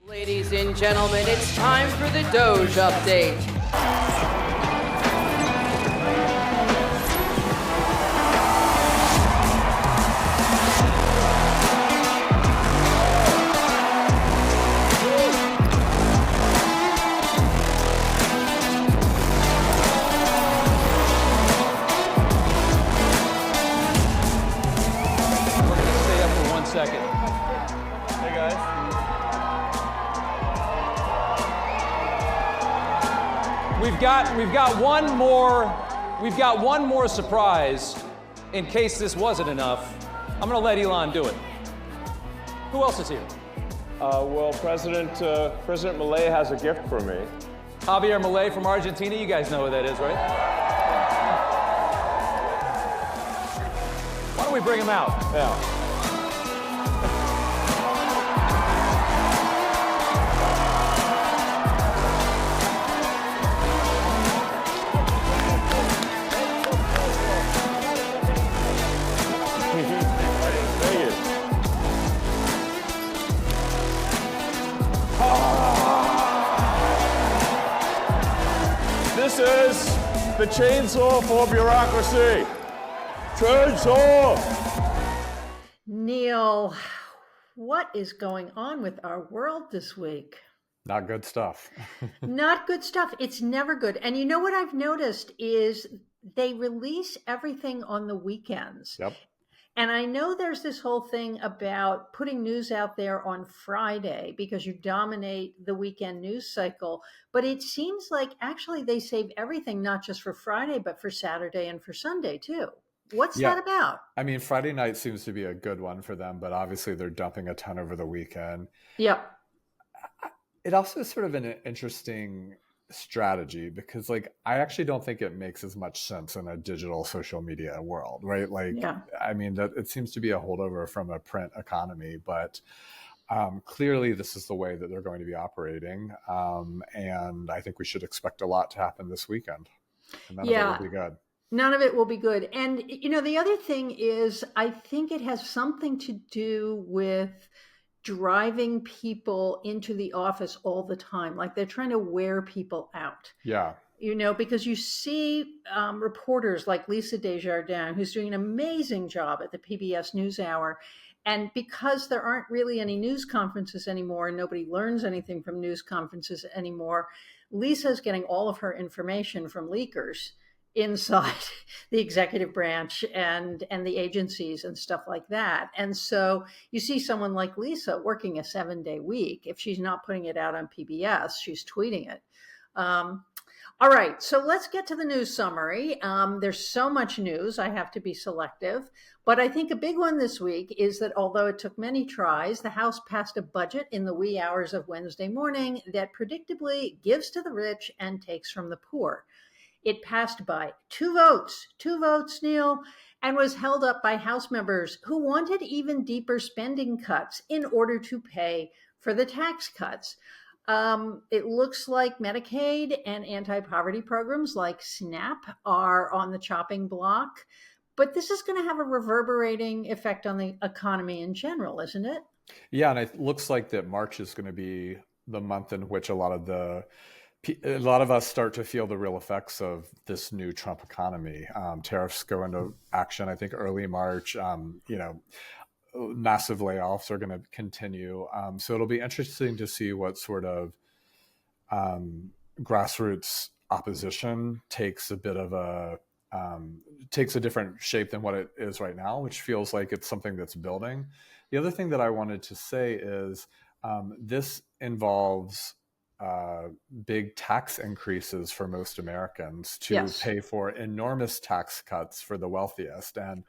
Ladies and gentlemen, it's time for the Doge Update. We're going to stay up for 1 second. Hey, guys. We've got one more surprise in case this wasn't enough. I'm going to let Elon do it. Who else is here? Well, President Milei has a gift for me. Javier Milei from Argentina. You guys know who that is, right? Why don't we bring him out? Yeah. Thank you. This is the chainsaw for bureaucracy. Chainsaw! Neil, what is going on with our world this week? Not good stuff. Not good stuff. It's never good. And you know what I've noticed is they release everything on the weekends. Yep. And I know there's this whole thing about putting news out there on Friday because you dominate the weekend news cycle. But it seems like actually they save everything, not just for Friday, but for Saturday and for Sunday too. What's that about? I mean, Friday night seems to be a good one for them, but obviously they're dumping a ton over the weekend. Yep. It also is sort of an interesting strategy because I actually don't think it makes as much sense in a digital social media world, right? I mean, that it seems to be a holdover from a print economy, but clearly this is the way that they're going to be operating. And I think we should expect a lot to happen this weekend. And none of it will be good. None of it will be good. And, you know, the other thing is, I think it has something to do with driving people into the office all the time. Like they're trying to wear people out. Yeah. You know, because you see reporters like Lisa Desjardins, who's doing an amazing job at the PBS NewsHour. And because there aren't really any news conferences anymore, and nobody learns anything from news conferences anymore, Lisa's getting all of her information from leakers inside the executive branch and the agencies and stuff like that. And so you see someone like Lisa working a 7-day week. If she's not putting it out on PBS, she's tweeting it. All right, so let's get to the news summary. There's so much news, I have to be selective. But I think a big one this week is that although it took many tries, the House passed a budget in the wee hours of Wednesday morning that predictably gives to the rich and takes from the poor. It passed by two votes, Neil, and was held up by House members who wanted even deeper spending cuts in order to pay for the tax cuts. It looks like Medicaid and anti-poverty programs like SNAP are on the chopping block, but this is going to have a reverberating effect on the economy in general, isn't it? Yeah, and it looks like that March is going to be the month in which a lot of us start to feel the real effects of this new Trump economy. Tariffs go into action, I think, early March. Massive layoffs are going to continue. So it'll be interesting to see what sort of grassroots opposition takes a different shape than what it is right now, which feels like it's something that's building. The other thing that I wanted to say is this involves big tax increases for most Americans to pay for enormous tax cuts for the wealthiest. And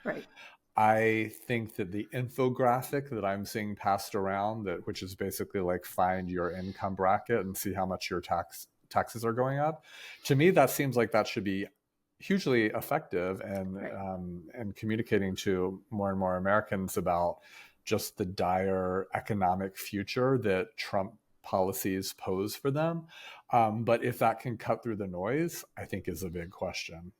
I think that the infographic that I'm seeing passed around, which is basically like find your income bracket and see how much your taxes are going up, to me that seems like that should be hugely effective and communicating to more and more Americans about just the dire economic future that Trump policies pose for them. But if that can cut through the noise, I think is a big question.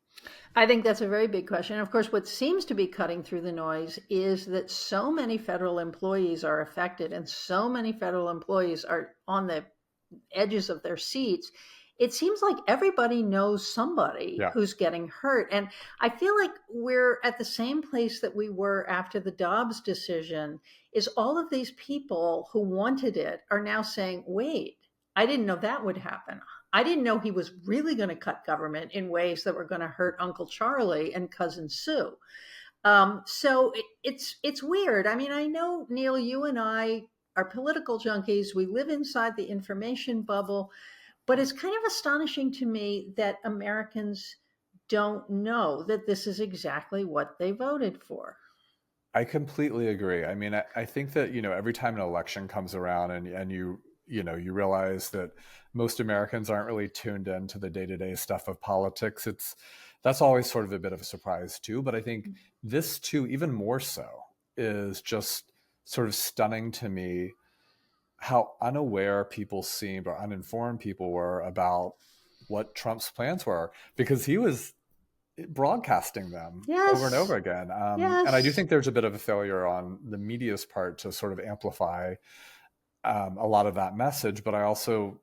I think that's a very big question. And of course, what seems to be cutting through the noise is that so many federal employees are affected and so many federal employees are on the edges of their seats. It seems like everybody knows somebody Yeah. who's getting hurt. And I feel like we're at the same place that we were after the Dobbs decision, is all of these people who wanted it are now saying, wait, I didn't know that would happen. I didn't know he was really going to cut government in ways that were going to hurt Uncle Charlie and Cousin Sue. It's weird. I mean, I know, Neil, you and I are political junkies. We live inside the information bubble, but it's kind of astonishing to me that Americans don't know that this is exactly what they voted for. I completely agree. I mean, I think that, every time an election comes around and you realize that most Americans aren't really tuned into the day-to-day stuff of politics, that's always sort of a bit of a surprise too. But I think this too, even more so, is just sort of stunning to me how unaware people seemed or uninformed people were about what Trump's plans were, because he was broadcasting them over and over Yes. again. And I do Yes. think there's a bit of a failure on the media's part to sort of amplify a lot of that message. But I also,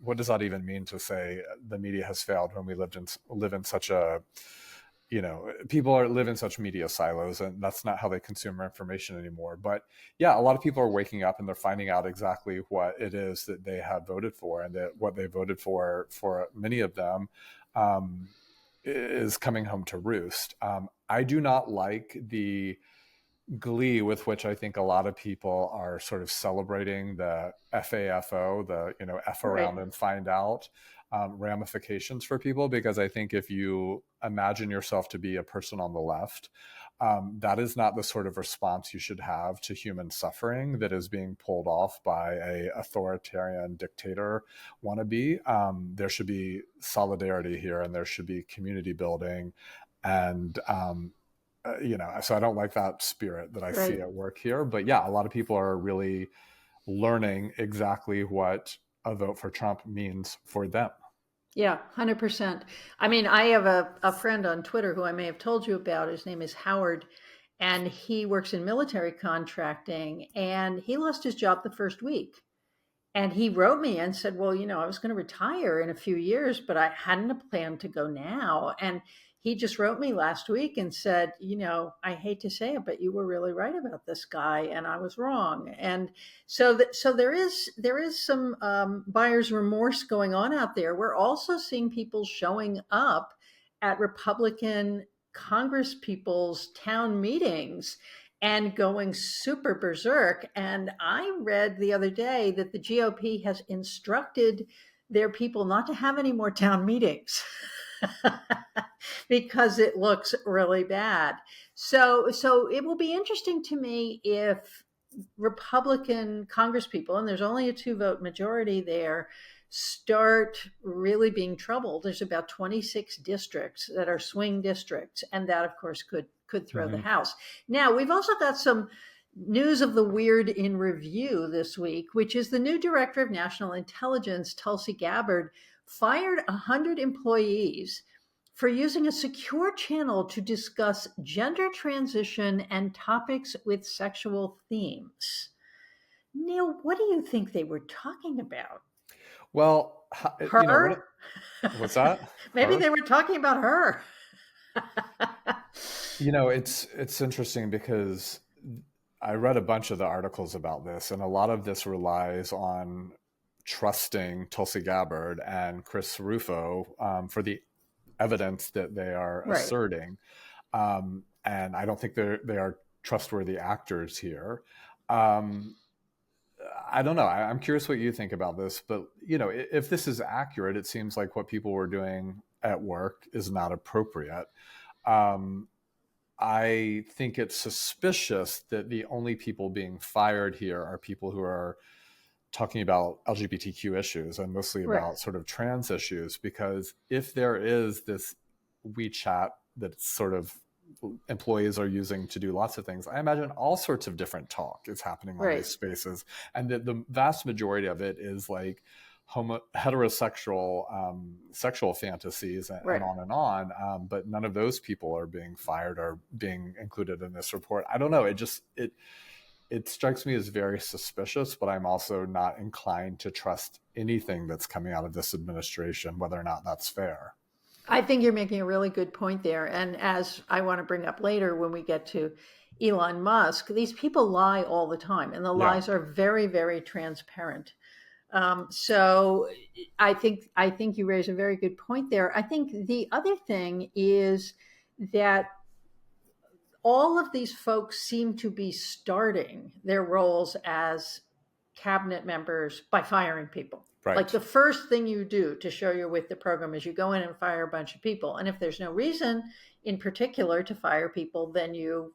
what does that even mean to say the media has failed when we live in such a, people live in such media silos, and that's not how they consume information anymore. But yeah, a lot of people are waking up and they're finding out exactly what it is that they have voted for, and that what they voted for many of them, is coming home to roost. I do not like the glee with which I think a lot of people are sort of celebrating the FAFO, the F Right. around and find out ramifications for people, because I think if you imagine yourself to be a person on the left, that is not the sort of response you should have to human suffering that is being pulled off by a authoritarian dictator wannabe. There should be solidarity here, and there should be community building, and so I don't like that spirit that I see Right. at work here. But yeah, a lot of people are really learning exactly what a vote for Trump means for them. Yeah, 100%. I mean, I have a friend on Twitter who I may have told you about. His name is Howard, and he works in military contracting, and he lost his job the first week. And he wrote me and said, well, I was going to retire in a few years, but I hadn't a plan to go now. And he just wrote me last week and said, I hate to say it, but you were really right about this guy, and I was wrong. And so there is some buyer's remorse going on out there. We're also seeing people showing up at Republican Congress people's town meetings and going super berserk. And I read the other day that the GOP has instructed their people not to have any more town meetings because it looks really bad. So it will be interesting to me if Republican congresspeople, and there's only a 2-vote majority there, start really being troubled. There's about 26 districts that are swing districts, and that, of course, could throw the Mm-hmm. House. Now, we've also got some news of the weird in review this week, which is the new director of national intelligence, Tulsi Gabbard, fired 100 employees for using a secure channel to discuss gender transition and topics with sexual themes. Neil, what do you think they were talking about? Well, Her? what's that? Maybe Her? they were talking about her. It's interesting because I read a bunch of the articles about this, and a lot of this relies on trusting Tulsi Gabbard and Chris Rufo for the evidence that they are Right. asserting. And I don't think they are trustworthy actors here. I don't know. I'm curious what you think about this, but if this is accurate, it seems like what people were doing at work is not appropriate. I think it's suspicious that the only people being fired here are people who are talking about LGBTQ issues and mostly Right. about sort of trans issues, because if there is this WeChat that sort of employees are using to do lots of things, I imagine all sorts of different talk is happening on Right. these spaces, and that the vast majority of it is like heterosexual sexual fantasies Right. and on. But none of those people are being fired or being included in this report. I don't know. It strikes me as very suspicious, but I'm also not inclined to trust anything that's coming out of this administration, whether or not that's fair. I think you're making a really good point there. And as I want to bring up later when we get to Elon Musk, these people lie all the time, and the Yeah. lies are very, very transparent. So I think you raise a very good point there. I think the other thing is that all of these folks seem to be starting their roles as cabinet members by firing people. Right. Like the first thing you do to show you're with the program is you go in and fire a bunch of people. And if there's no reason in particular to fire people, then you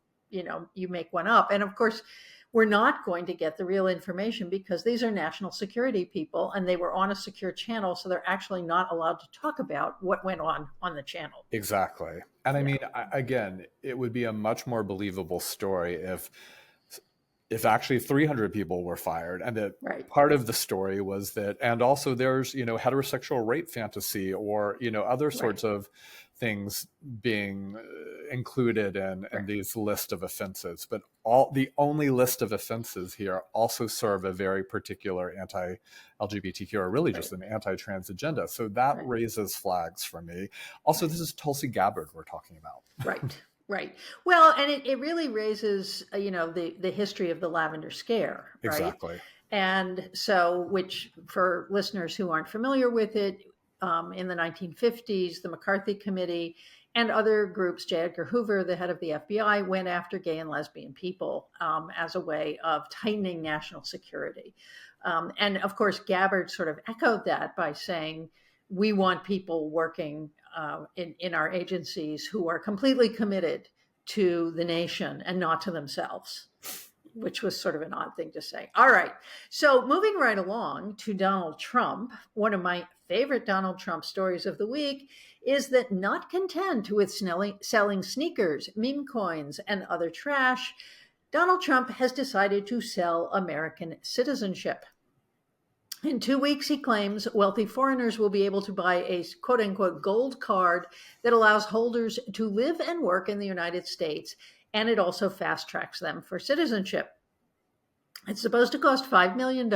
make one up. And of course, we're not going to get the real information because these are national security people and they were on a secure channel. So they're actually not allowed to talk about what went on the channel. Exactly. And I mean, again, it would be a much more believable story if actually 300 people were fired, and that part of the story was that, and also there's, heterosexual rape fantasy or, other sorts of things being included in these list of offenses. But the only list of offenses here also serve a very particular anti-LGBTQ or really just an anti-trans agenda. So that raises flags for me. Also, this is Tulsi Gabbard we're talking about. Right. Well, and it really raises, the history of the Lavender Scare. Right? Exactly. And so, which for listeners who aren't familiar with it, in the 1950s, the McCarthy Committee and other groups, J. Edgar Hoover, the head of the FBI, went after gay and lesbian people as a way of tightening national security. And of course, Gabbard sort of echoed that by saying, we want people working in our agencies who are completely committed to the nation and not to themselves, which was sort of an odd thing to say. All right. So moving right along to Donald Trump, one of my favorite Donald Trump stories of the week is that not content with selling sneakers, meme coins, and other trash, Donald Trump has decided to sell American citizenship. In 2 weeks, he claims wealthy foreigners will be able to buy a quote unquote gold card that allows holders to live and work in the United States, and it also fast tracks them for citizenship. It's supposed to cost $5 million,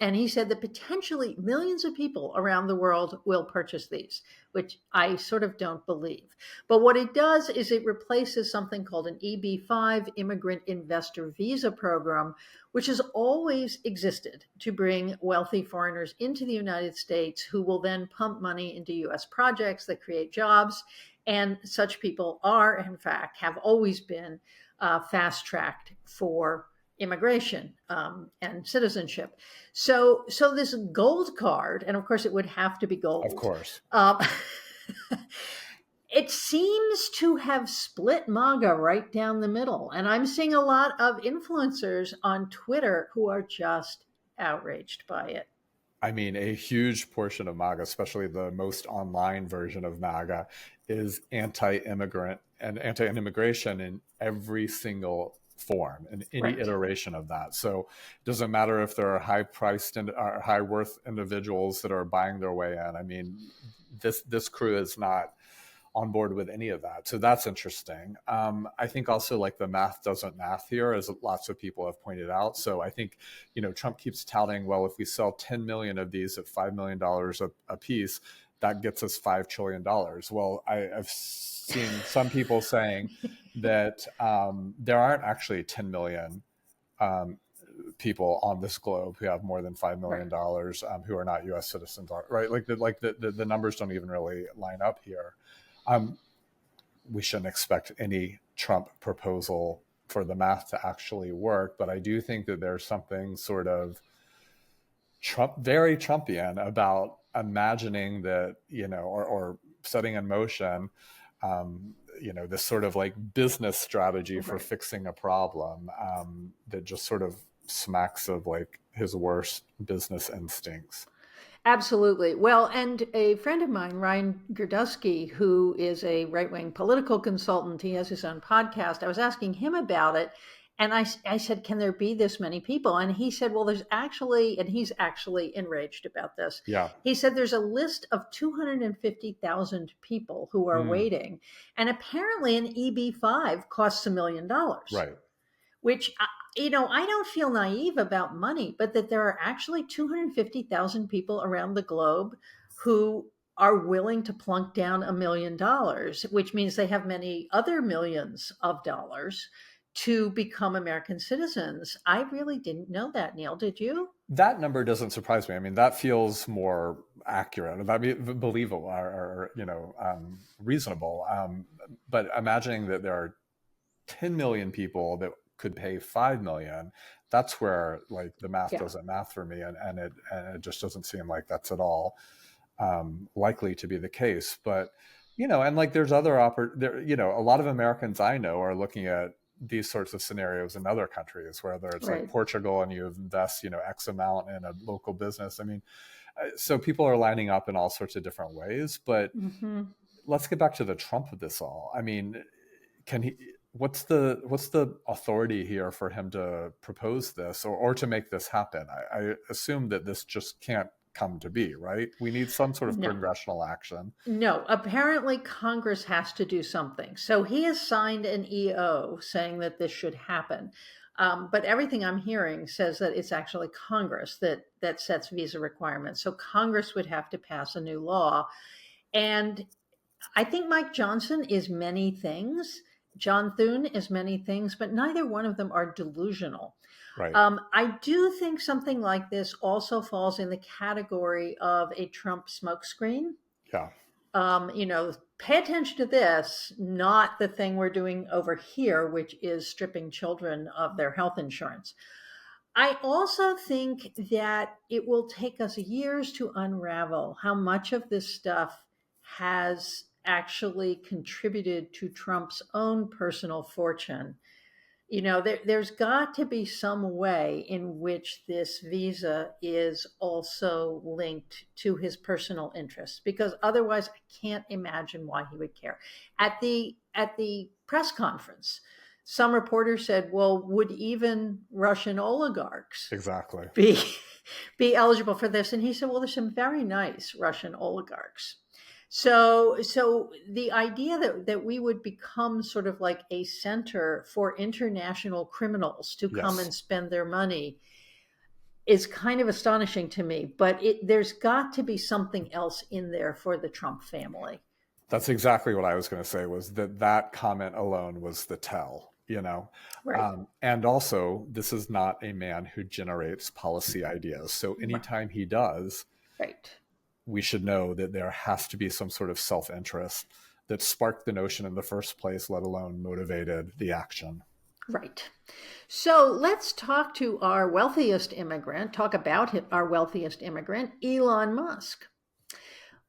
and he said that potentially millions of people around the world will purchase these, which I sort of don't believe. But what it does is it replaces something called an EB-5, Immigrant Investor Visa Program, which has always existed to bring wealthy foreigners into the United States who will then pump money into U.S. projects that create jobs. And such people are, in fact, have always been fast-tracked for immigration and citizenship. So this gold card, and of course it would have to be gold. Of course. It seems to have split MAGA right down the middle. And I'm seeing a lot of influencers on Twitter who are just outraged by it. I mean, a huge portion of MAGA, especially the most online version of MAGA, is anti-immigrant and anti-immigration in every single form and any iteration of that. So it doesn't matter if there are high-priced and high-worth individuals that are buying their way in. I mean, this crew is not on board with any of that. So that's interesting. I think also like the math doesn't math here, as lots of people have pointed out. So I think, Trump keeps touting, well, if we sell 10 million of these at $5 million a piece, that gets us $5 trillion. Well, I've seen some people saying that there aren't actually 10 million people on this globe who have more than $5 million who are not U.S. citizens, right? Like the numbers don't even really line up here. We shouldn't expect any Trump proposal for the math to actually work, but I do think that there's something sort of very Trumpian about imagining that, or setting in motion, this sort of like business strategy for fixing a problem that just sort of smacks of like his worst business instincts. Absolutely. Well, and a friend of mine, Ryan Girdusky, who is a right-wing political consultant, he has his own podcast. I was asking him about it, And I said, can there be this many people? And he said, well, there's actually, and he's actually enraged about this. Yeah. He said there's a list of 250,000 people who are waiting. And apparently an EB5 costs $1 million. Right. Which, I don't feel naive about money, but that there are actually 250,000 people around the globe who are willing to plunk down $1 million, which means they have many other millions of dollars to become American citizens. I really didn't know that, Neil. Did you? That number doesn't surprise me. I mean, that feels more accurate, I mean, believable, or reasonable. But imagining that there are 10 million people that could pay 5 million, that's where like the math doesn't math for me, and it just doesn't seem like that's at all likely to be the case. But and like there's other a lot of Americans I know are looking at these sorts of scenarios in other countries, whether it's like Portugal and you invest X amount in a local business. I mean, so people are lining up in all sorts of different ways. But let's get back to the Trump of this all. I mean, what's the authority here for him to propose this or to make this happen? I assume that this just can't come to be, right? We need some sort of congressional action. No, apparently Congress has to do something. So he has signed an EO saying that this should happen. But everything I'm hearing says that it's actually Congress that sets visa requirements. So Congress would have to pass a new law. And I think Mike Johnson is many things. John Thune is many things, but neither one of them are delusional. Right. I do think something like this also falls in the category of a Trump smokescreen. Yeah. Pay attention to this, not the thing we're doing over here, which is stripping children of their health insurance. I also think that it will take us years to unravel how much of this stuff has actually contributed to Trump's own personal fortune. There's got to be some way in which this visa is also linked to his personal interests, because otherwise I can't imagine why he would care. At the press conference, some reporter said, well, would even Russian oligarchs exactly be eligible for this? And he said, well, there's some very nice Russian oligarchs. So the idea that we would become sort of like a center for international criminals to come and spend their money is kind of astonishing to me. But there's got to be something else in there for the Trump family. That's exactly what I was going to say, was that comment alone was the tell, Right. And also, this is not a man who generates policy ideas. So anytime he does, right, we should know that there has to be some sort of self-interest that sparked the notion in the first place, let alone motivated the action. Right. So let's talk about our wealthiest immigrant, Elon Musk.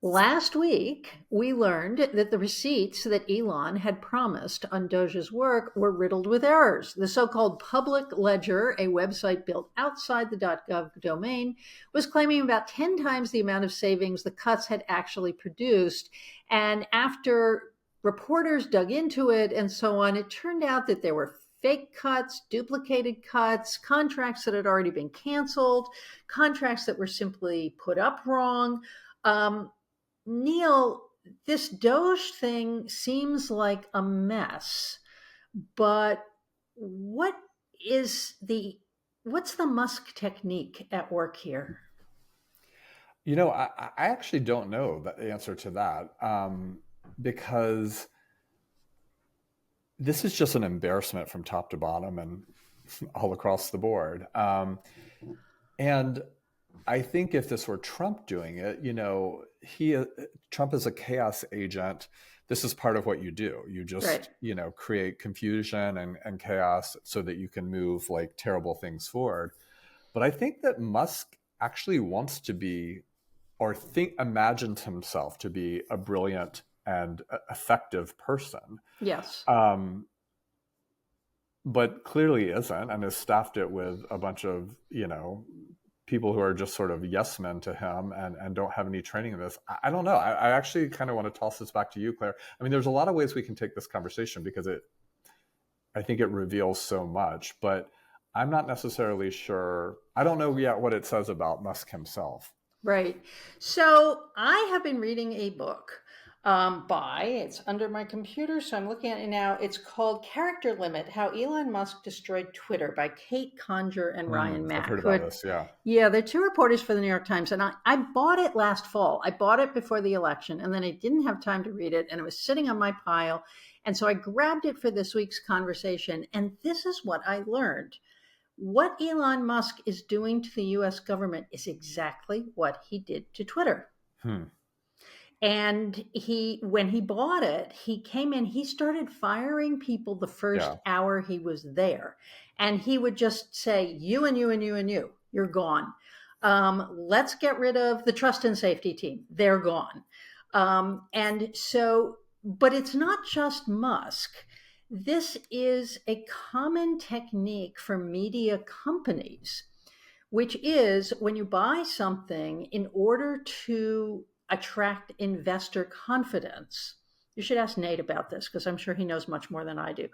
Last week, we learned that the receipts that Elon had promised on Doge's work were riddled with errors. The so-called Public Ledger, a website built outside the .gov domain, was claiming about 10 times the amount of savings the cuts had actually produced. And after reporters dug into it and so on, it turned out that there were fake cuts, duplicated cuts, contracts that had already been canceled, contracts that were simply put up wrong. Neil, this Doge thing seems like a mess, but what's the Musk technique at work here? I actually don't know the answer to that, because this is just an embarrassment from top to bottom and all across the board. And I think if this were Trump doing it, Trump is a chaos agent. This is part of what you do. You just, create confusion and chaos so that you can move like terrible things forward. But I think that Musk actually wants to be, or imagines himself to be, a brilliant and effective person. Yes. But clearly isn't, and has staffed it with a bunch of, people who are just sort of yes men to him and don't have any training in this. I don't know. I actually kind of want to toss this back to you, Claire. I mean, there's a lot of ways we can take this conversation, because I think it reveals so much, but I'm not necessarily sure. I don't know yet what it says about Musk himself. Right. So I have been reading a book it's under my computer, so I'm looking at it now. It's called Character Limit: How Elon Musk Destroyed Twitter by Kate Conger and Ryan I've heard Mack. about this. Yeah. Yeah, they're two reporters for the New York Times. And I bought it last fall. I bought it before the election, and then I didn't have time to read it, and it was sitting on my pile. And so I grabbed it for this week's conversation. And this is what I learned. What Elon Musk is doing to the US government is exactly what he did to Twitter. Hmm. And when he bought it, he came in, he started firing people the first hour he was there. And he would just say, you and you and you and you, you're gone. Let's get rid of the trust and safety team. They're gone. And so, but it's not just Musk. This is a common technique for media companies, which is when you buy something in order to attract investor confidence. You should ask Nate about this because I'm sure he knows much more than I do.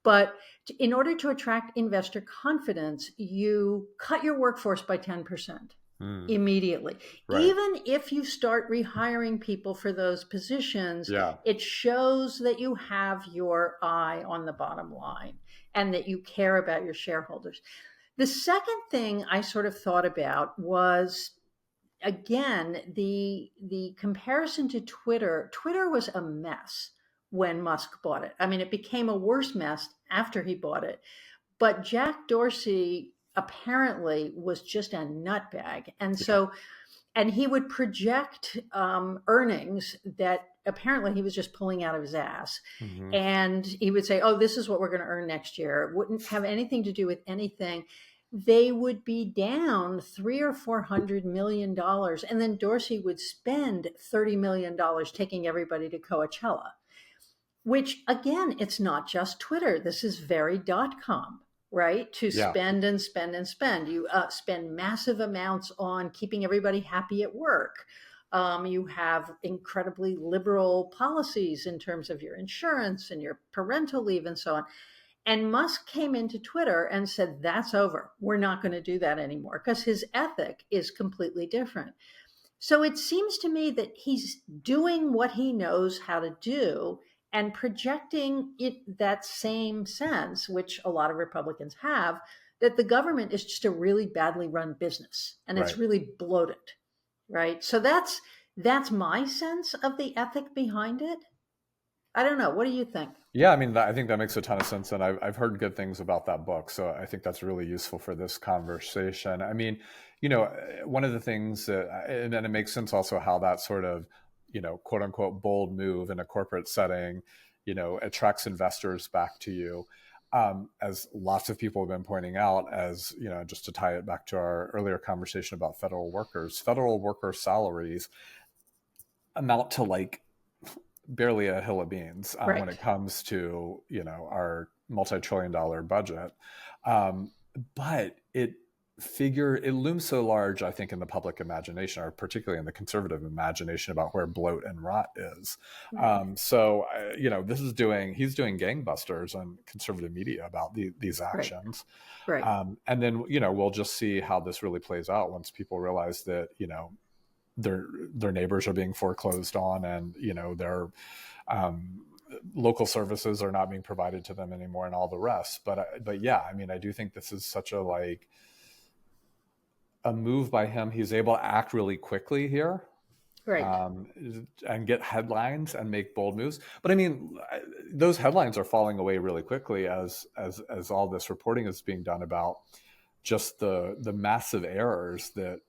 But in order to attract investor confidence, you cut your workforce by 10%. Immediately. Right. Even if you start rehiring people for those positions, it shows that you have your eye on the bottom line and that you care about your shareholders. The second thing I sort of thought about was, again, the comparison to Twitter. Twitter was a mess when Musk bought it. I mean, it became a worse mess after he bought it. But Jack Dorsey apparently was just a nutbag. And so, and he would project earnings that apparently he was just pulling out of his ass. Mm-hmm. And he would say, oh, this is what we're going to earn next year. It wouldn't have anything to do with anything. They would be down $300 or $400 million. And then Dorsey would spend $30 million taking everybody to Coachella, which again, it's not just Twitter. This is very .com. Right? To spend and spend and spend. You spend massive amounts on keeping everybody happy at work. You have incredibly liberal policies in terms of your insurance and your parental leave and so on. And Musk came into Twitter and said, that's over. We're not going to do that anymore because his ethic is completely different. So it seems to me that he's doing what he knows how to do and projecting it that same sense, which a lot of Republicans have, that the government is just a really badly run business and it's really bloated, right? So that's my sense of the ethic behind it. I don't know. What do you think? Yeah, I mean, I think that makes a ton of sense, and I've heard good things about that book, so I think that's really useful for this conversation. I mean, one of the things that, and it makes sense also how that sort of, quote unquote, bold move in a corporate setting, attracts investors back to you. As lots of people have been pointing out, as just to tie it back to our earlier conversation about federal worker salaries amount to like barely a hill of beans when it comes to our multi-trillion-dollar budget, but it looms so large, I think, in the public imagination, or particularly in the conservative imagination, about where bloat and rot is. So he's doing gangbusters on conservative media about these actions, and then we'll just see how this really plays out once people realize that their neighbors are being foreclosed on, and their local services are not being provided to them anymore, and all the rest. But yeah, I mean, I do think this is such a move by him. He's able to act really quickly here, and get headlines and make bold moves. But I mean, those headlines are falling away really quickly as all this reporting is being done about just the massive errors that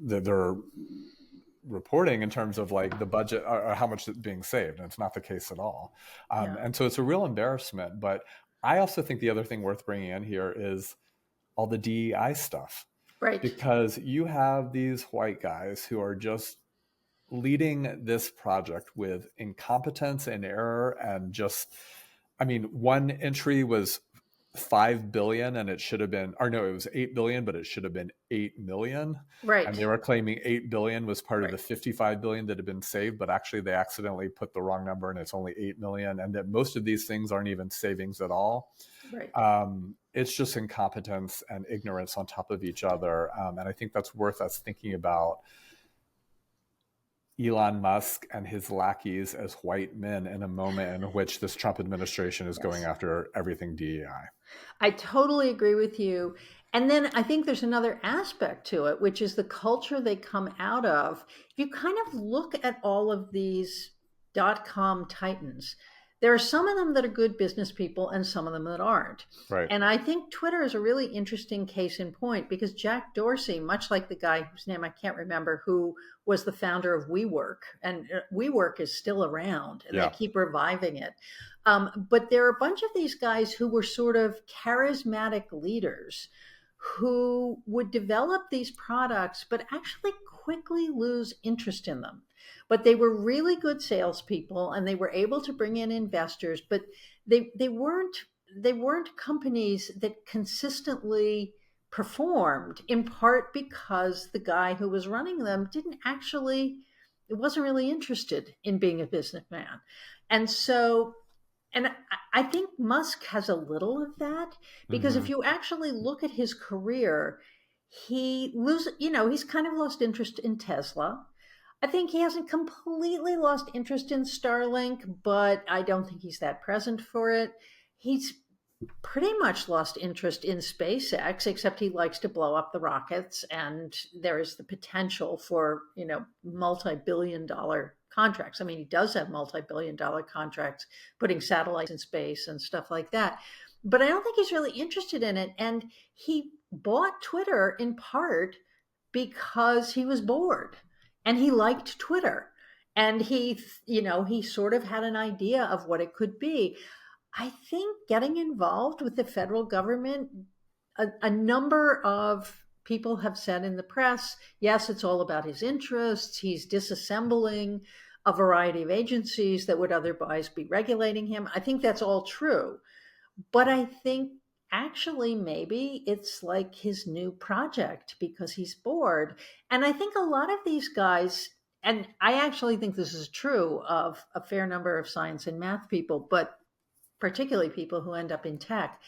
they're reporting in terms of like the budget or how much is being saved, and it's not the case at all. And so it's a real embarrassment. But I also think the other thing worth bringing in here is all the DEI stuff, because you have these white guys who are just leading this project with incompetence and error, and just, I mean, one entry was 5 billion and it should have been, or no, it was 8 billion, but it should have been 8 million. Right. And they were claiming 8 billion was part of Right. the 55 billion that had been saved, but actually they accidentally put the wrong number and it's only 8 million. And that most of these things aren't even savings at all. Right. It's just incompetence and ignorance on top of each other. And I think that's worth us thinking about Elon Musk and his lackeys as white men in a moment in which this Trump administration is going after everything DEI. I totally agree with you. And then I think there's another aspect to it, which is the culture they come out of. If you kind of look at all of these .com titans, there are some of them that are good business people and some of them that aren't. Right. And I think Twitter is a really interesting case in point because Jack Dorsey, much like the guy whose name I can't remember, who was the founder of WeWork, and WeWork is still around and they keep reviving it. But there are a bunch of these guys who were sort of charismatic leaders who would develop these products, but actually quickly lose interest in them. But they were really good salespeople and they were able to bring in investors, but they weren't companies that consistently performed, in part because the guy who was running them wasn't really interested in being a businessman. And so, and I think Musk has a little of that because if you actually look at his career, he's kind of lost interest in Tesla. I think he hasn't completely lost interest in Starlink, but I don't think he's that present for it. He's pretty much lost interest in SpaceX, except he likes to blow up the rockets, and there is the potential for, multi-billion-dollar contracts. I mean, he does have multi-billion-dollar contracts putting satellites in space and stuff like that. But I don't think he's really interested in it. And he bought Twitter in part because he was bored and he liked Twitter. And he sort of had an idea of what it could be. I think getting involved with the federal government, a number of people have said in the press, yes, it's all about his interests. He's disassembling a variety of agencies that would otherwise be regulating him. I think that's all true. But I think actually maybe it's like his new project because he's bored. And I think a lot of these guys, and I actually think this is true of a fair number of science and math people, but particularly people who end up in tech,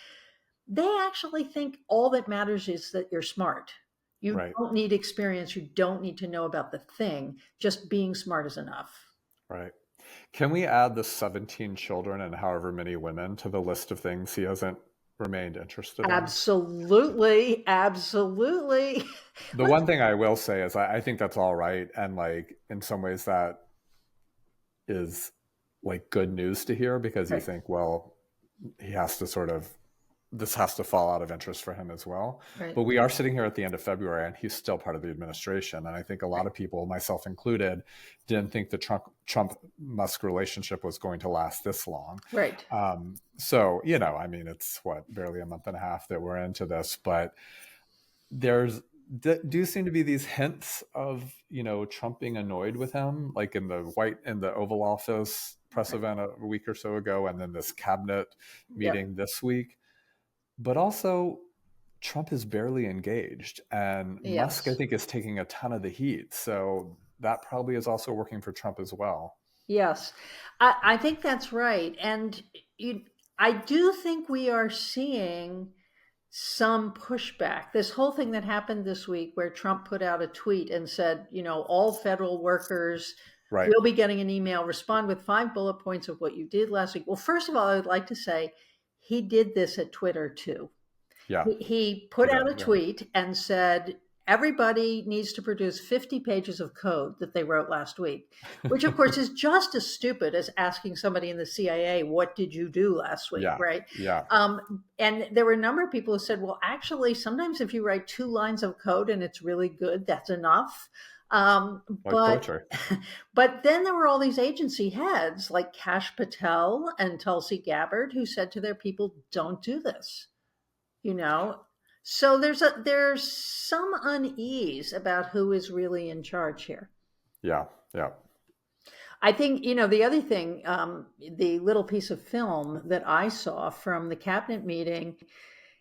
they actually think all that matters is that you're smart. You don't need experience. You don't need to know about the thing. Just being smart is enough. Right. Can we add the 17 children and however many women to the list of things he hasn't remained interested in? Absolutely. Absolutely. The one thing I will say is I think that's all right. And like, in some ways that is like good news to hear because you think, well, he has to this has to fall out of interest for him as well. Right. But we are sitting here at the end of February and he's still part of the administration. And I think a lot of people, myself included, didn't think the Trump-Musk relationship was going to last this long. Right. So, it's barely a month and a half that we're into this, but do seem to be these hints of, Trump being annoyed with him, like in the Oval Office press event a week or so ago, and then this cabinet meeting this week. But also, Trump is barely engaged, and Musk, I think, is taking a ton of the heat. So that probably is also working for Trump as well. Yes, I think that's right. And I do think we are seeing some pushback. This whole thing that happened this week where Trump put out a tweet and said, all federal workers will be getting an email, respond with 5 bullet points of what you did last week. Well, first of all, I would like to say he did this at Twitter too. Yeah. He put out a tweet and said, everybody needs to produce 50 pages of code that they wrote last week, which of course is just as stupid as asking somebody in the CIA, what did you do last week, right? Yeah. And there were a number of people who said, well, actually, sometimes if you write 2 lines of code and it's really good, that's enough. But then there were all these agency heads like Kash Patel and Tulsi Gabbard who said to their people, don't do this, So there's some unease about who is really in charge here. Yeah. I think, the other thing, the little piece of film that I saw from the cabinet meeting,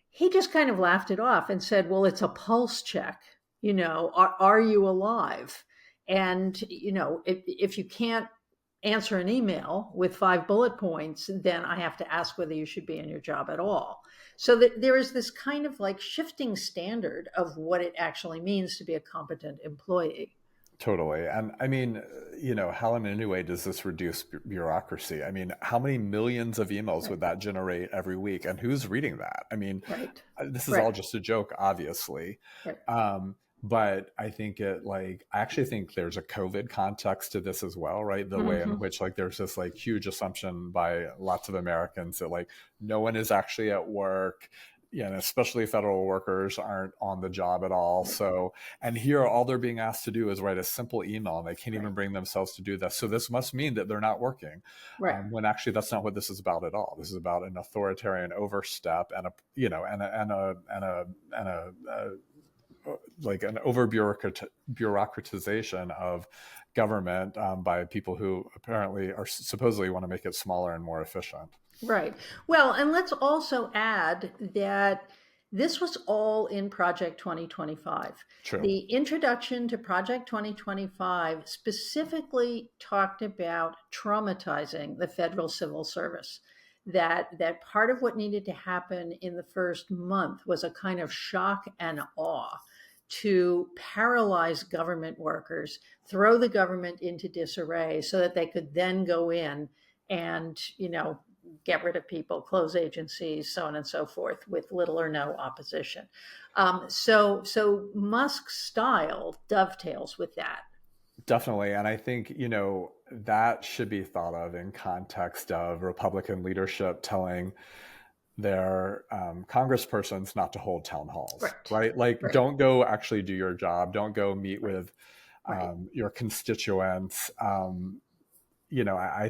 he just kind of laughed it off and said, well, it's a pulse check. Are you alive? And, if you can't answer an email with 5 bullet points, then I have to ask whether you should be in your job at all. So that there is this kind of like shifting standard of what it actually means to be a competent employee. Totally. And I mean, how in any way does this reduce bureaucracy? I mean, how many millions of emails would that generate every week? And who's reading that? I mean, Right. this is Right. all just a joke, obviously. Right. But I think I actually think there's a COVID context to this as well, right? The way in which there's this huge assumption by lots of Americans that no one is actually at work. And especially federal workers aren't on the job at all. So, and here all they're being asked to do is write a simple email, and they can't even bring themselves to do this. So this must mean that they're not working, when actually that's not what this is about at all. This is about an authoritarian overstep and an over bureaucratization of government by people who apparently are supposedly want to make it smaller and more efficient. Right. Well, and let's also add that this was all in Project 2025. True. The introduction to Project 2025 specifically talked about traumatizing the federal civil service. That part of what needed to happen in the first month was a kind of shock and awe to paralyze government workers, throw the government into disarray so that they could then go in and, get rid of people, close agencies, so on and so forth, with little or no opposition. So Musk's style dovetails with that. Definitely. And I think, that should be thought of in context of Republican leadership telling their congresspersons not to hold town halls, right? Don't go actually do your job. Don't go meet with your constituents. I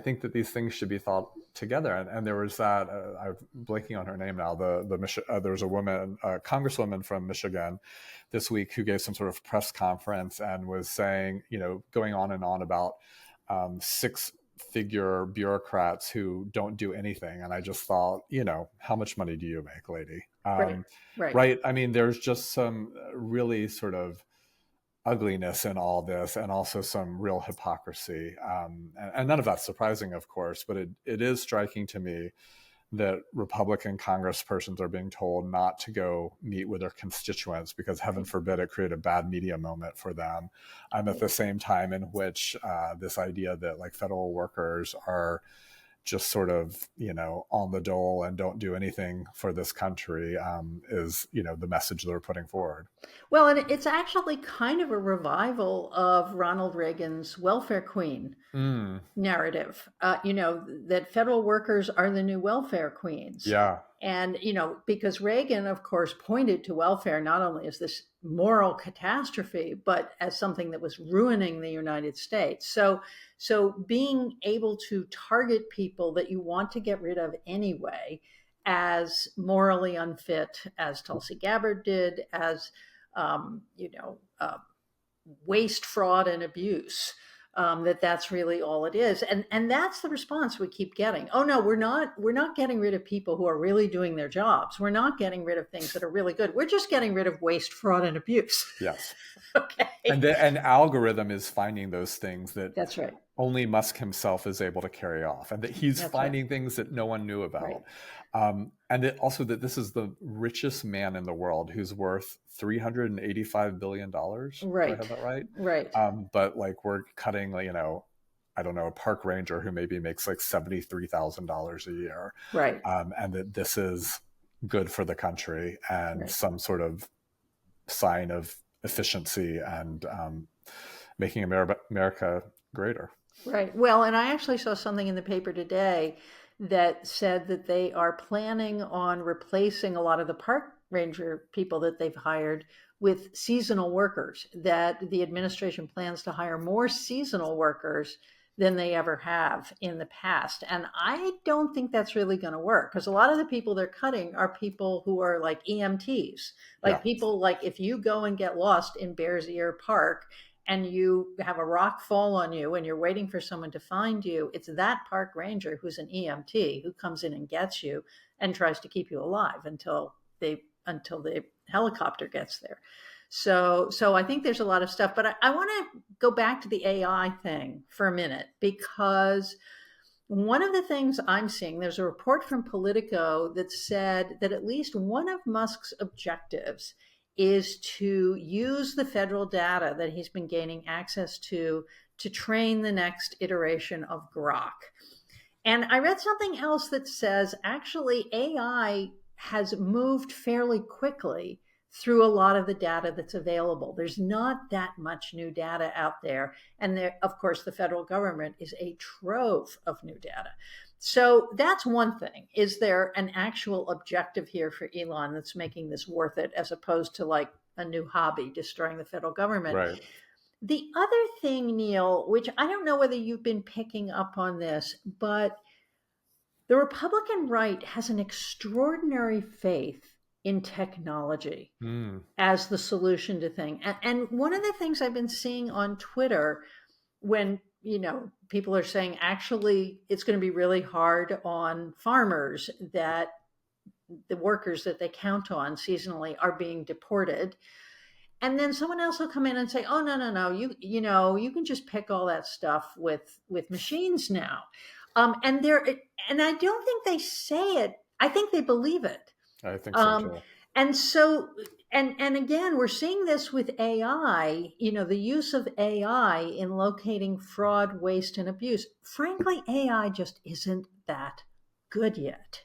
think that these things should be thought together. And there was that, I'm blanking on her name now, there was a woman, a congresswoman from Michigan this week who gave some sort of press conference and was saying, going on and on about 6-figure bureaucrats who don't do anything. And I just thought, how much money do you make, lady? Right. I mean, there's just some really sort of ugliness in all this, and also some real hypocrisy. And none of that's surprising, of course, but it is striking to me that Republican congresspersons are being told not to go meet with their constituents because, heaven forbid, it create a bad media moment for them. At the same time in which this idea that federal workers are just sort of, on the dole and don't do anything for this country is, the message they're putting forward. Well, and it's actually kind of a revival of Ronald Reagan's welfare queen narrative, that federal workers are the new welfare queens. Yeah. And, because Reagan, of course, pointed to welfare not only as this moral catastrophe, but as something that was ruining the United States. So being able to target people that you want to get rid of anyway as morally unfit, as Tulsi Gabbard did, as, waste, fraud, and abuse, that's really all it is. And that's the response we keep getting. Oh no, we're not getting rid of people who are really doing their jobs. We're not getting rid of things that are really good. We're just getting rid of waste, fraud, and abuse. Yes. Okay. And an algorithm is finding those things that's right. Only Musk himself is able to carry off, and that he's finding things that no one knew about. And also that this is the richest man in the world who's worth $385 billion. Right. Do I have that right? Right. But we're cutting, I don't know, a park ranger who maybe makes $73,000 a year. Right. And that this is good for the country and some sort of sign of efficiency and making America greater. Right. Well, and I actually saw something in the paper today that said that they are planning on replacing a lot of the park ranger people that they've hired with seasonal workers, that the administration plans to hire more seasonal workers than they ever have in the past. And I don't think that's really going to work, because a lot of the people they're cutting are people who are like EMTs, people if you go and get lost in Bears Ear Park and you have a rock fall on you and you're waiting for someone to find you, it's that park ranger who's an EMT who comes in and gets you and tries to keep you alive until the helicopter gets there. So I think there's a lot of stuff, but I want to go back to the AI thing for a minute, because one of the things I'm seeing, there's a report from Politico that said that at least one of Musk's objectives is to use the federal data that he's been gaining access to train the next iteration of Grok. And I read something else that says actually AI has moved fairly quickly through a lot of the data that's available. There's not that much new data out there. And there, of course, the federal government is a trove of new data. So that's one thing. Is there an actual objective here for Elon that's making this worth it, as opposed to like a new hobby, destroying the federal government? Right. The other thing, Neil, which I don't know whether you've been picking up on this, but the Republican right has an extraordinary faith in technology as the solution to things. And one of the things I've been seeing on Twitter, when people are saying actually it's going to be really hard on farmers, that the workers that they count on seasonally are being deported. And then someone else will come in and say, "Oh, no, you can just pick all that stuff with machines now." And I don't think they say it. I think they believe it. I think so too. And so, and again, we're seeing this with AI, the use of AI in locating fraud, waste, and abuse. Frankly, AI just isn't that good yet.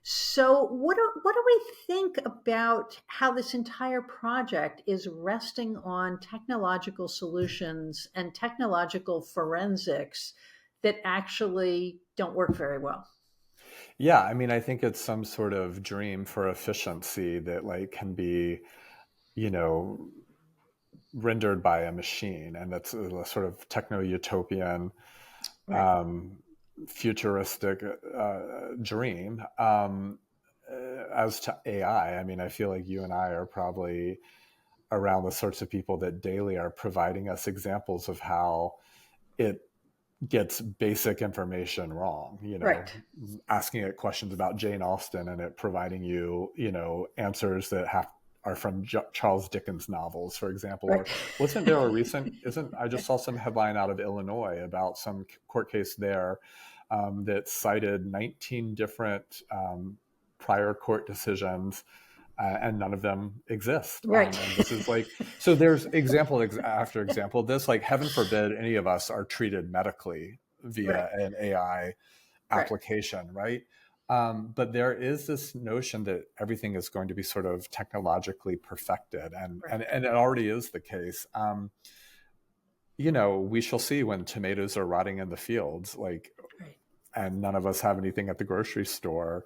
So what do we think about how this entire project is resting on technological solutions and technological forensics that actually don't work very well? Yeah, I mean, I think it's some sort of dream for efficiency that like can be, rendered by a machine, and that's a sort of techno-utopian, Right. futuristic dream. As to AI, I mean, I feel like you and I are probably around the sorts of people that daily are providing us examples of how it gets basic information wrong, Right. asking it questions about Jane Austen and it providing you, answers that are from Charles Dickens novels, for example. Right. Or wasn't there a recent, I just saw some headline out of Illinois about some court case there that cited 19 different prior court decisions, and none of them exist. Right. And this is like, so there's example after example. This, like, heaven forbid any of us are treated medically via Right. an AI application, right? But there is this notion that everything is going to be sort of technologically perfected, and it already is the case. We shall see when tomatoes are rotting in the fields, like, Right. and none of us have anything at the grocery store,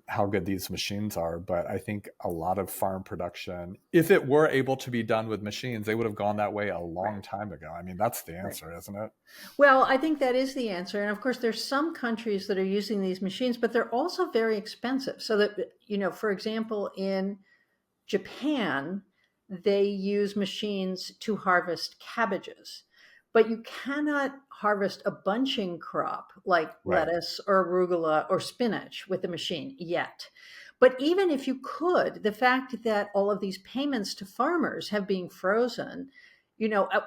how good these machines are. But I think a lot of farm production, if it were able to be done with machines, they would have gone that way a long time ago. I mean, that's the answer, isn't it? Well, I think that is the answer. And of course, there's some countries that are using these machines, but they're also very expensive. So that, for example, in Japan, they use machines to harvest cabbages, but you cannot harvest a bunching crop like Right. lettuce or arugula or spinach with the machine yet. But even if you could, the fact that all of these payments to farmers have been frozen,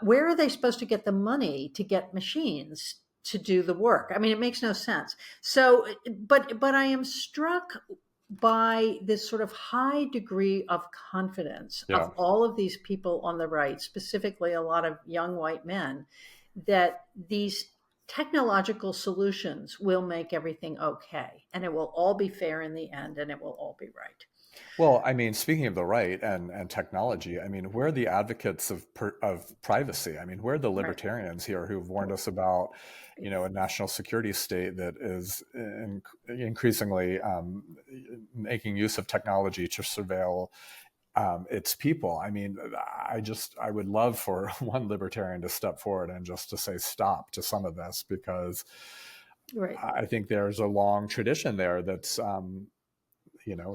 where are they supposed to get the money to get machines to do the work? I mean, it makes no sense. So, but I am struck by this sort of high degree of confidence of all of these people on the right, specifically a lot of young white men, that these technological solutions will make everything okay, and it will all be fair in the end, and it will all be right. Well, I mean, speaking of the right and technology, I mean, we're the advocates of privacy. I mean, we're the libertarians here who've warned us about, a national security state that is increasingly making use of technology to surveil its people. I mean, I would love for one libertarian to step forward and just to say stop to some of this, because I think there's a long tradition there that's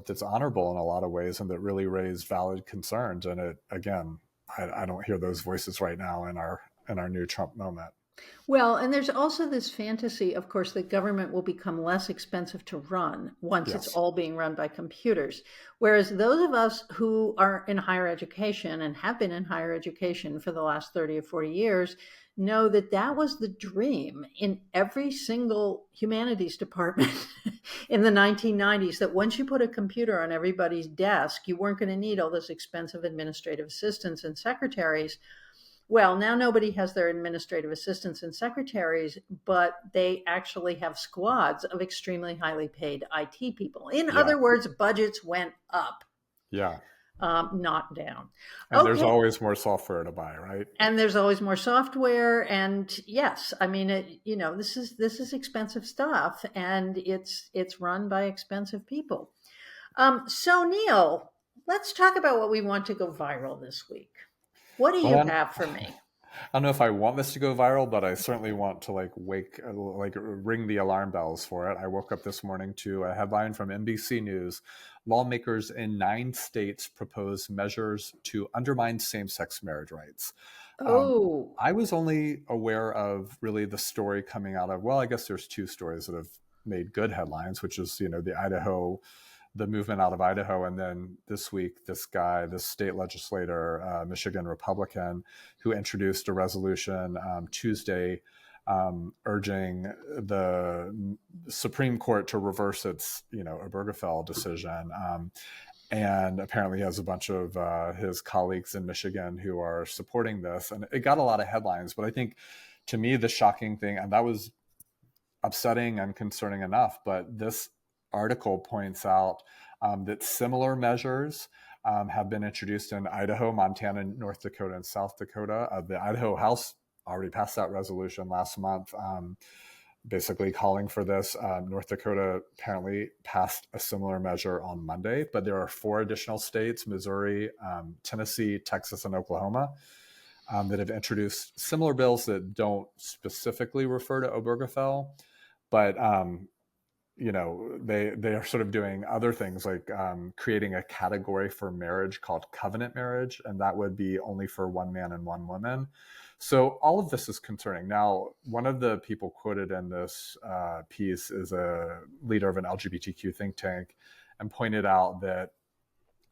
that's honorable in a lot of ways and that really raise valid concerns. And it, again, I don't hear those voices right now in our new Trump moment. Well, and there's also this fantasy, of course, that government will become less expensive to run once it's Yes. all being run by computers. Whereas those of us who are in higher education and have been in higher education for the last 30 or 40 years know that that was the dream in every single humanities department in the 1990s, that once you put a computer on everybody's desk, you weren't going to need all this expensive administrative assistants and secretaries. Well, now nobody has their administrative assistants and secretaries, but they actually have squads of extremely highly paid IT people. In Yeah. other words, budgets went up, Yeah. not down. And there's Okay. always more software to buy, right? And there's always more software. And yes, I mean, this is expensive stuff, and it's run by expensive people. So Neil, let's talk about what we want to go viral this week. What do you Well, have for me? I don't know if I want this to go viral, but I certainly want to ring the alarm bells for it. I woke up this morning to a headline from NBC News. Lawmakers in 9 states propose measures to undermine same-sex marriage rights. Oh, I was only aware of really the story coming out of, well, I guess there's 2 stories that have made good headlines, which is, the movement out of Idaho. And then this week, this state legislator, Michigan Republican, who introduced a resolution Tuesday urging the Supreme Court to reverse its, Obergefell decision. And apparently has a bunch of his colleagues in Michigan who are supporting this. And it got a lot of headlines. But I think, to me, the shocking thing, and that was upsetting and concerning enough, but this article points out that similar measures have been introduced in Idaho, Montana, North Dakota, and South Dakota. The Idaho House already passed that resolution last month, basically calling for this. North Dakota apparently passed a similar measure on Monday, but there are 4 additional states, Missouri, Tennessee, Texas, and Oklahoma, that have introduced similar bills that don't specifically refer to Obergefell, but they are sort of doing other things, like creating a category for marriage called covenant marriage, and that would be only for one man and one woman. So all of this is concerning. Now, one of the people quoted in this piece is a leader of an LGBTQ think tank, and pointed out that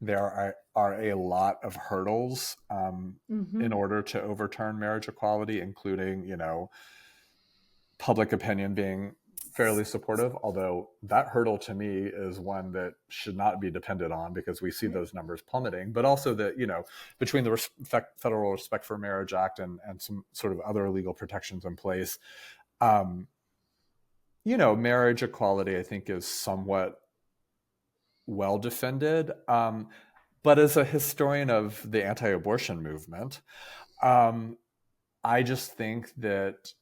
there are a lot of hurdles in order to overturn marriage equality, including, public opinion being fairly supportive, although that hurdle to me is one that should not be depended on, because we see those numbers plummeting. But also that, between the Federal Respect for Marriage Act and some sort of other legal protections in place, marriage equality, I think, is somewhat well defended. But as a historian of the anti-abortion movement, I just think that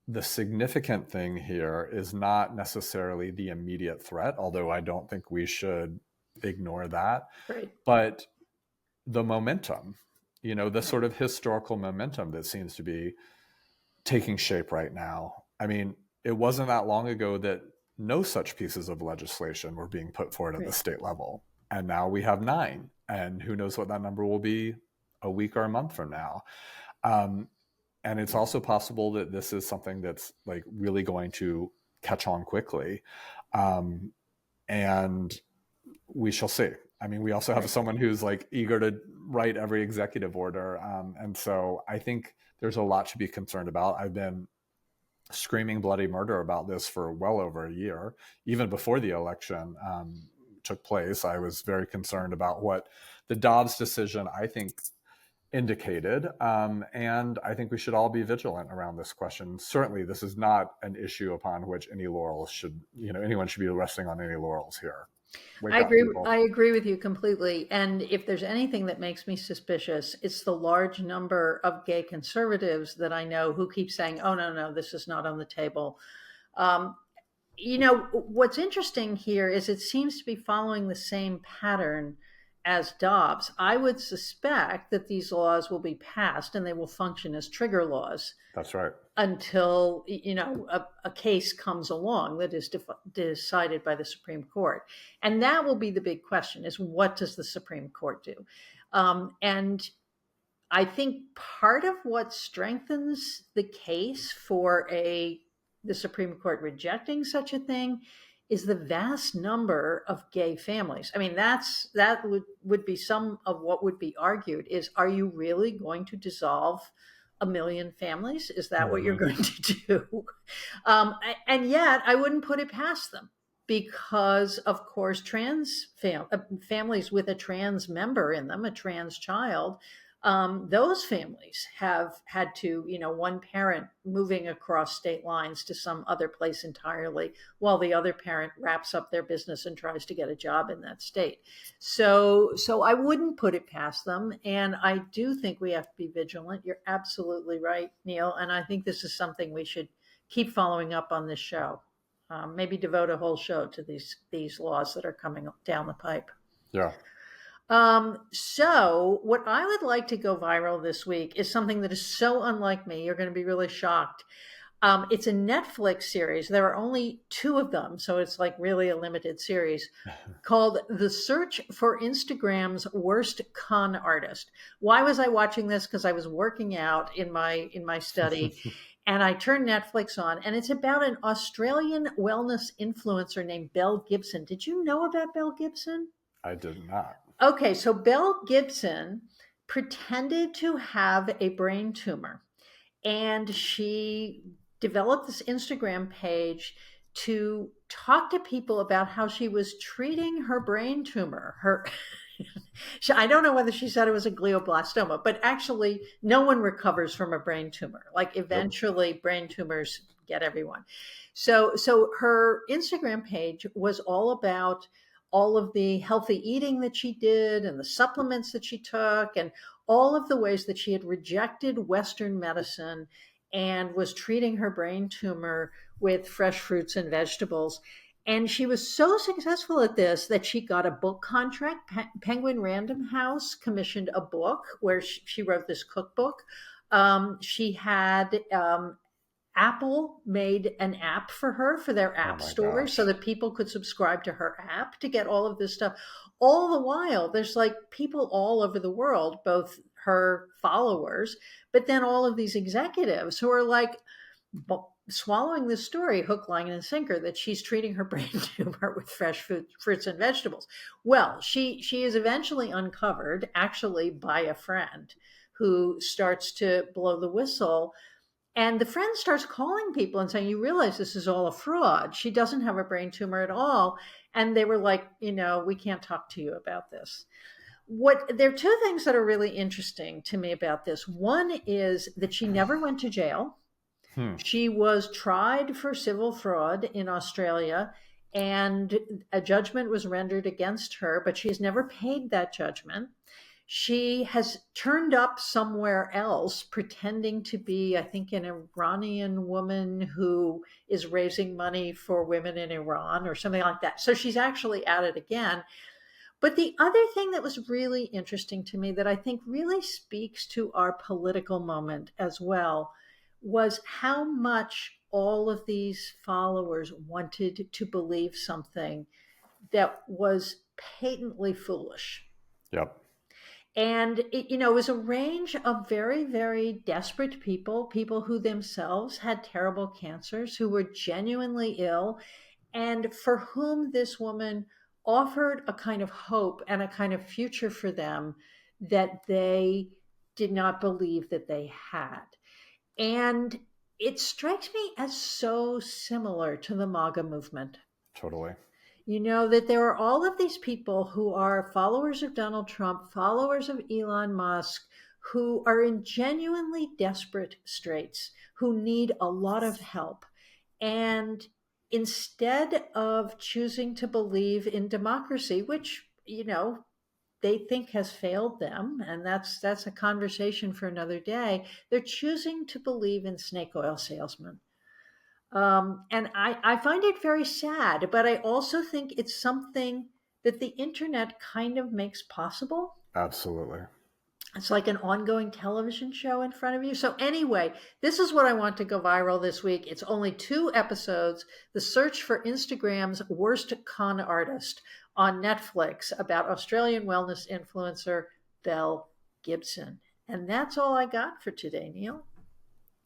the significant thing here is not necessarily the immediate threat, although I don't think we should ignore that, right. but the momentum, the sort of historical momentum that seems to be taking shape right now. I mean, it wasn't that long ago that no such pieces of legislation were being put forward at the state level. And now we have 9, and who knows what that number will be a week or a month from now. And it's also possible that this is something that's like really going to catch on quickly. And we shall see. I mean, we also have someone who's like eager to write every executive order. And so I think there's a lot to be concerned about. I've been screaming bloody murder about this for well over a year. Even before the election took place, I was very concerned about what the Dobbs decision, I think, indicated. And I think we should all be vigilant around this question. Certainly, this is not an issue upon which anyone should be resting on any laurels here. Wake up, people. I agree with you completely. And if there's anything that makes me suspicious, it's the large number of gay conservatives that I know who keep saying, oh, no, this is not on the table. What's interesting here is it seems to be following the same pattern as Dobbs. I would suspect that these laws will be passed and they will function as trigger laws. That's right. Until, a case comes along that is decided by the Supreme Court. And that will be the big question, is what does the Supreme Court do? And I think part of what strengthens the case for the Supreme Court rejecting such a thing is the vast number of gay families. I mean, that would be some of what would be argued is, are you really going to dissolve 1 million families? Is that what you're going to do? And yet I wouldn't put it past them, because of course families with a trans member in them, a trans child, those families have had to, one parent moving across state lines to some other place entirely, while the other parent wraps up their business and tries to get a job in that state. So I wouldn't put it past them. And I do think we have to be vigilant. You're absolutely right, Neil. And I think this is something we should keep following up on this show. Maybe devote a whole show to these laws that are coming down the pipe. Yeah. So what I would like to go viral this week is something that is so unlike me. You're going to be really shocked. It's a Netflix series. There are only 2 of them, so it's like really a limited series, called The Search for Instagram's Worst Con Artist. Why was I watching this? Because I was working out in my study. And I turned Netflix on, and it's about an Australian wellness influencer named Belle Gibson. Did you know about Belle Gibson? I did not. Okay, so Belle Gibson pretended to have a brain tumor, and she developed this Instagram page to talk to people about how she was treating her brain tumor. I don't know whether she said it was a glioblastoma, but actually no one recovers from a brain tumor. Like eventually brain tumors get everyone. So her Instagram page was all about all of the healthy eating that she did and the supplements that she took and all of the ways that she had rejected Western medicine and was treating her brain tumor with fresh fruits and vegetables. And she was so successful at this that she got a book contract. Penguin Random House commissioned a book where she wrote this cookbook. She had Apple made an app for her for their app store so that people could subscribe to her app to get all of this stuff. All the while, there's like people all over the world, both her followers, but then all of these executives who are like swallowing this story hook, line, and sinker that she's treating her brain tumor with fresh fruits and vegetables. Well, she is eventually uncovered, actually by a friend who starts to blow the whistle. And the friend starts calling people and saying, you realize this is all a fraud. She doesn't have a brain tumor at all. And they were like, we can't talk to you about this. There are 2 things that are really interesting to me about this. One is that she never went to jail. She was tried for civil fraud in Australia, and a judgment was rendered against her, but she has never paid that judgment. She has turned up somewhere else pretending to be, I think, an Iranian woman who is raising money for women in Iran or something like that. So she's actually at it again. But the other thing that was really interesting to me that I think really speaks to our political moment as well was how much all of these followers wanted to believe something that was patently foolish. Yep. And it was a range of very, very desperate people who themselves had terrible cancers, who were genuinely ill, and for whom this woman offered a kind of hope and a kind of future for them that they did not believe that they had. And it strikes me as so similar to the MAGA movement. Totally. That there are all of these people who are followers of Donald Trump, followers of Elon Musk, who are in genuinely desperate straits, who need a lot of help. And instead of choosing to believe in democracy, which, they think has failed them, and that's a conversation for another day, they're choosing to believe in snake oil salesmen. And I find it very sad, but I also think it's something that the internet kind of makes possible. Absolutely. It's like an ongoing television show in front of you. So anyway, this is what I want to go viral this week. It's only 2 episodes, The Search for Instagram's Worst Con Artist on Netflix, about Australian wellness influencer Belle Gibson. And that's all I got for today, Neil.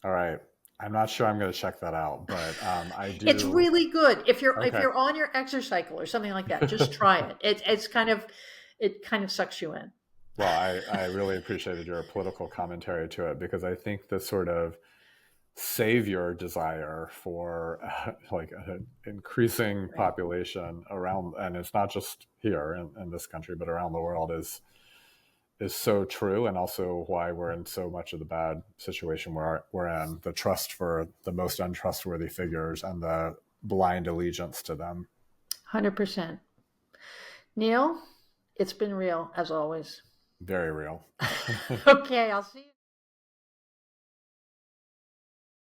All right. I'm not sure I'm going to check that out, but I do. It's really good. If you're Okay. on your exercycle or something like that, just try it. It kind of sucks you in. Well, I really appreciated your political commentary to it, because I think the sort of savior desire for like an increasing population around, and it's not just here in this country, but around the world, is so true, and also why we're in so much of the bad situation we're in. The trust for the most untrustworthy figures and the blind allegiance to them. 100%. Neil, it's been real as always. Very real. Okay, I'll see you.